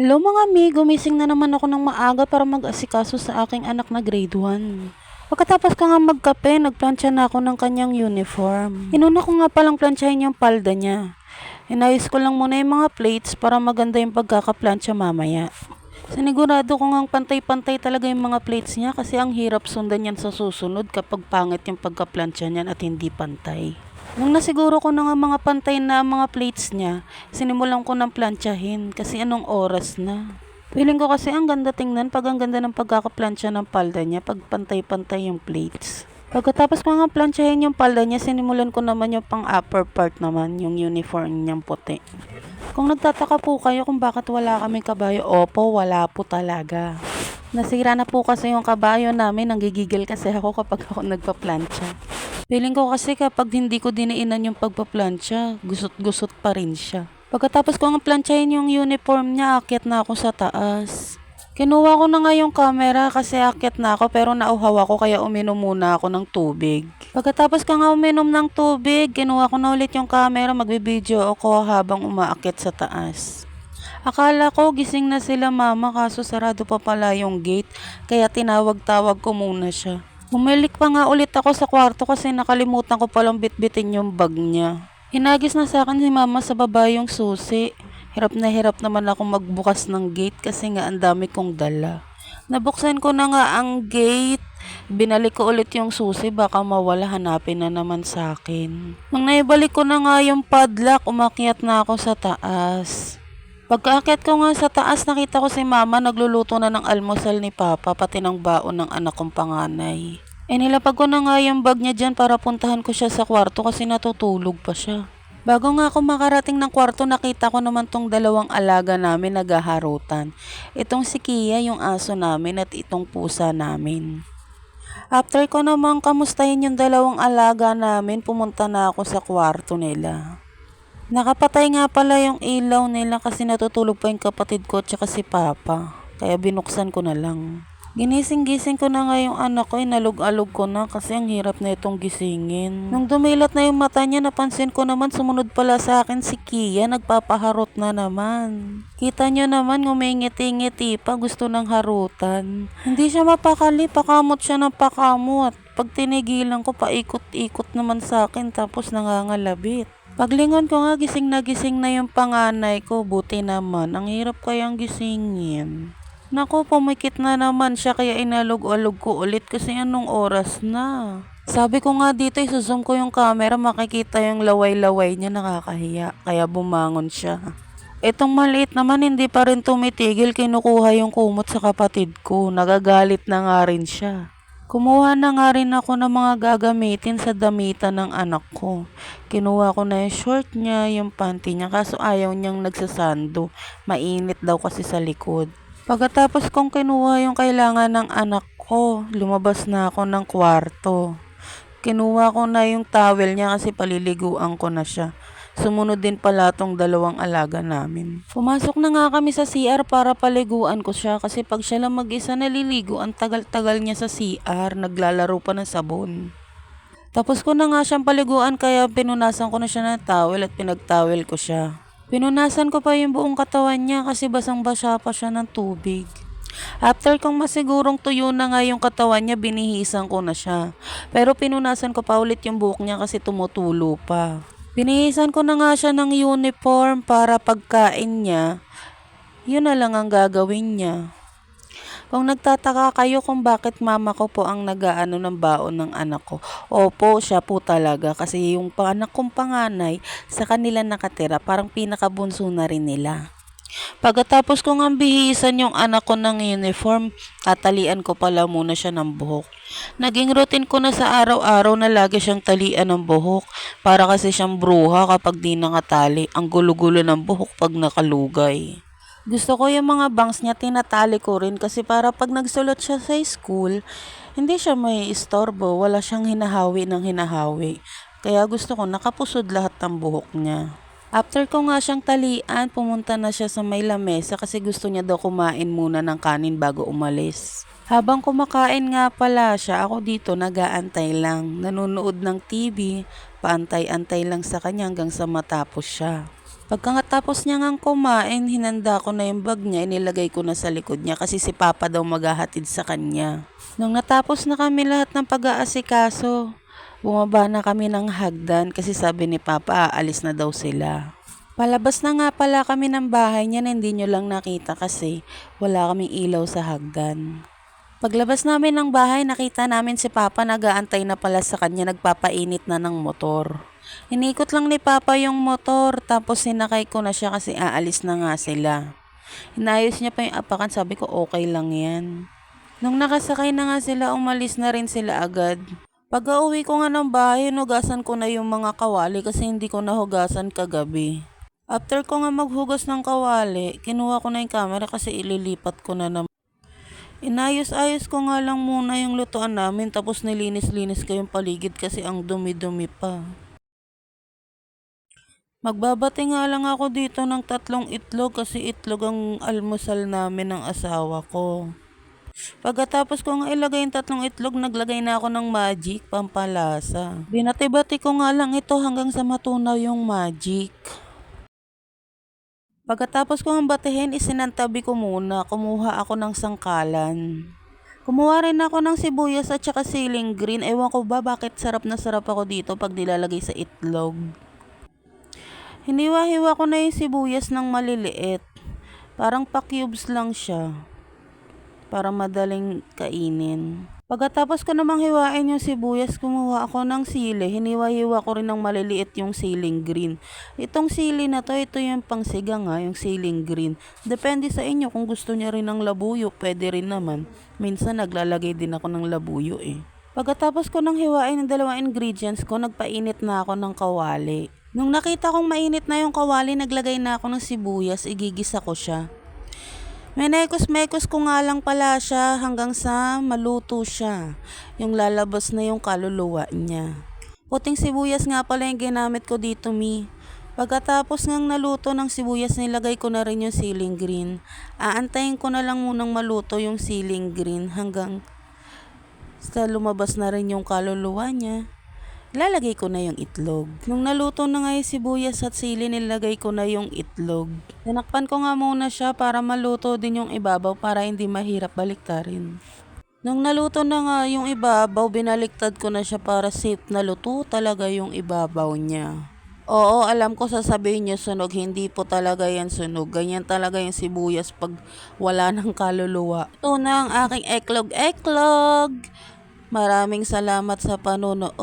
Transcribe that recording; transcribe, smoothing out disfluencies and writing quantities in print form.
Hello mga mi, gumising na naman ako ng maaga para mag-asikaso sa aking anak na grade 1. Pagkatapos ko nga magkape, nagplantsa na ako ng kanyang uniform. Inuna ko nga palang plantsahin yung palda niya. Inayos ko lang muna yung mga plates para maganda yung pagkakaplantsa mamaya. Sinigurado ko ngang pantay-pantay talaga yung mga plates niya kasi ang hirap sundan yan sa susunod kapag pangit yung pagkaplantsa niyan at hindi pantay. Nung nasiguro ko na nga mga pantay na ang mga plates niya, sinimulan ko ng plantsahin kasi anong oras na. Feeling ko kasi ang ganda tingnan pag ang ganda ng pagkakaplantsa ng palda niya pag pantay-pantay yung plates. Pagkatapos ko nga plantsahin yung palda niya, sinimulan ko naman yung pang upper part naman, yung uniform niyang puti. Kung nagtataka po kayo kung bakit wala kaming kabayo, opo, wala po talaga. Nasira na po kasi yung kabayo namin, nanggigigil kasi ako kapag ako nagpa-plancha. Feeling ko kasi kapag hindi ko dinainan yung pagpa-plancha, gusot-gusot pa rin siya. Pagkatapos ko nga plantsahin yung uniform niya, akyat na ako sa taas. Kinuha ko na nga yung camera kasi akyat na ako pero nauhaw ako kaya uminom muna ako ng tubig. Pagkatapos ko nga uminom ng tubig, kinuha ko na ulit yung camera, magbibideo ako habang umaakyat sa taas. Akala ko gising na sila mama kaso sarado pa pala yung gate kaya tinawag-tawag ko muna siya. Bumalik pa nga ulit ako sa kwarto kasi nakalimutan ko palang bitbitin yung bag niya. Hinagis na sa akin si mama sa baba yung susi. Hirap na hirap naman ako magbukas ng gate kasi nga ang dami kong dala. Nabuksan ko na nga ang gate. Binalik ko ulit yung susi baka mawala, hanapin na naman sa akin. Nung naibalik ko na nga yung padlock, umakyat na ako sa taas. Pagkaakyat ko nga sa taas, nakita ko si mama nagluluto na ng almusal ni papa pati ng baon ng anak kong panganay. Nilapag ko na nga yung bag niya dyan para puntahan ko siya sa kwarto kasi natutulog pa siya. Bago nga ako makarating ng kwarto, nakita ko naman tong dalawang alaga namin naghaharutan. Itong si Kia, yung aso namin, at itong pusa namin. After ko naman kamustahin yung dalawang alaga namin, pumunta na ako sa kwarto nila. Nakapatay nga pala yung ilaw nila kasi natutulog pa yung kapatid ko at saka si Papa. Kaya binuksan ko na lang. Ginising-gising ko na nga yung anak ko, inalog-alog ko na kasi ang hirap na itong gisingin. Nung dumilat na yung mata niya, napansin ko naman sumunod pala sa akin si Kia, nagpapaharot na naman. Kita niyo naman, ngumingiti-ngiti pa, gusto ng harutan. Hindi siya mapakali, pakamot siya ng pakamot. Pag tinigilan ko, paikot-ikot naman sa akin tapos nangangalabit. Paglingon ko nga, gising na yung panganay ko. Buti naman, ang hirap kayang gisingin. Naku, pumikit na naman siya kaya inalog-alog ko ulit kasi anong oras na. Sabi ko nga dito, isuzoom ko yung camera, makikita yung laway-laway niya, nakakahiya. Kaya bumangon siya. Itong maliit naman hindi pa rin tumitigil, kinukuha yung kumot sa kapatid ko. Nagagalit na nga rin siya. Kumuha na nga rin ako ng mga gagamitin sa damitan ng anak ko. Kinuha ko na yung short niya, yung panty niya, kaso ayaw niyang nagsasando. Mainit daw kasi sa likod. Pagkatapos kong kinuha yung kailangan ng anak ko, lumabas na ako ng kwarto. Kinuha ko na yung towel niya kasi paliliguan ko na siya. Sumunod din pala tong dalawang alaga namin. Pumasok na nga kami sa CR para paliguan ko siya kasi pag siya lang mag-isa naliligo, ang tagal-tagal niya sa CR, naglalaro pa ng sabon. Tapos ko na nga siyang paliguan kaya pinunasan ko na siya ng towel at pinagtowel ko siya. Pinunasan ko pa yung buong katawan niya kasi basang-basa pa siya ng tubig. After kong masigurong tuyo na nga yung katawan niya, binihisan ko na siya. Pero pinunasan ko pa ulit yung buhok niya kasi tumutulo pa. Binihisan ko na nga siya ng uniform para pagkain niya, yun na lang ang gagawin niya. Kung nagtataka kayo kung bakit mama ko po ang nag-aano ng baon ng anak ko, opo, siya po talaga kasi yung anak kong panganay sa kanila nakatira, parang pinakabunso na rin nila. Pagkatapos kong ambihisan yung anak ko ng uniform, tatalian ko pala muna siya ng buhok. Naging routine ko na sa araw-araw na lagi siyang talian ng buhok para kasi siyang bruha kapag di nakatali. Ang gulo-gulo ng buhok pag nakalugay. Gusto ko yung mga bangs niya tinatali ko rin kasi para pag nagsulot siya sa school, hindi siya may istorbo, wala siyang hinahawi ng hinahawi. Kaya gusto ko nakapusod lahat ng buhok niya. After ko nga siyang talian, pumunta na siya sa may lamesa kasi gusto niya daw kumain muna ng kanin bago umalis. Habang kumakain nga pala siya, ako dito nag-aantay lang, nanonood ng TV, paantay-antay lang sa kanya hanggang sa matapos siya. Pagkatapos niya ngang kumain, hinanda ko na yung bag niya, inilagay ko na sa likod niya kasi si Papa daw maghahatid sa kanya. Nung natapos na kami lahat ng pag-aasikaso, bumaba na kami ng hagdan kasi sabi ni Papa aalis na daw sila. Palabas na nga pala kami ng bahay niya na hindi nyo lang nakita kasi wala kaming ilaw sa hagdan. Paglabas namin ng bahay, nakita namin si Papa nag-aantay na pala sa kanya, nagpapainit na ng motor. Inikot lang ni Papa yung motor, tapos sinakay ko na siya kasi aalis na nga sila. Inayos niya pa yung apakan, sabi ko okay lang yan. Nung nakasakay na nga sila, umalis na rin sila agad. Pag-uwi ko nga ng bahay, hugasan ko na yung mga kawali kasi hindi ko nahugasan kagabi. After ko nga maghugas ng kawali, kinuha ko na yung camera kasi ililipat ko na naman. Inayos-ayos ko nga lang muna yung lutuan namin tapos nilinis-linis ko yung paligid kasi ang dumi-dumi pa. Magbabati nga lang ako dito ng 3 itlog kasi itlog ang almusal namin ng asawa ko. Pagkatapos ko nga ilagay yung 3 itlog, naglagay na ako ng magic, pampalasa. Binati-bati ko nga lang ito hanggang sa matunaw yung magic. Pagkatapos ko ang batihin, isinantabi ko muna, kumuha ako ng sangkalan. Kumuha rin ako ng sibuyas at saka siling green. Ewan ko ba bakit sarap na sarap ako dito pag nilalagay sa itlog. Hiniwa-hiwa ko na yung sibuyas ng maliliit. Parang pa-cubes lang siya. Para madaling kainin. Pagkatapos ko namang hiwain yung sibuyas, kumuha ako ng sili. Hiniwa-hiwa ko rin ng maliliit yung siling green. Itong sili na to, ito yung pangsigang yung siling green. Depende sa inyo kung gusto niya rin ng labuyo, pwede rin naman. Minsan naglalagay din ako ng labuyo Pagkatapos ko nang hiwain ng 2 ingredients ko, nagpainit na ako ng kawali. Nung nakita kong mainit na yung kawali, naglagay na ako ng sibuyas, igigisa ko siya. Menekos-mekos ko nga lang pala siya hanggang sa maluto siya. Yung lalabas na yung kaluluwa niya. Puting sibuyas nga pala yung ginamit ko dito, Mi. Pagkatapos ngang naluto ng sibuyas, nilagay ko na rin yung siling green. Aantayin ko na lang munang maluto yung siling green hanggang sa lumabas na rin yung kaluluwa niya. Lalagay ko na yung itlog. Nung naluto na nga yung sibuyas at sili, nilagay ko na yung itlog. Tinakpan ko nga muna siya para maluto din yung ibabaw para hindi mahirap baliktarin. Nung naluto na nga yung ibabaw, binaliktad ko na siya para safe na luto talaga yung ibabaw niya. Oo, alam ko sasabihin niyo sunog, hindi po talaga yan sunog. Ganyan talaga yung sibuyas pag wala ng kaluluwa. Ito na ang aking eklog-eklog. Maraming salamat sa panonood.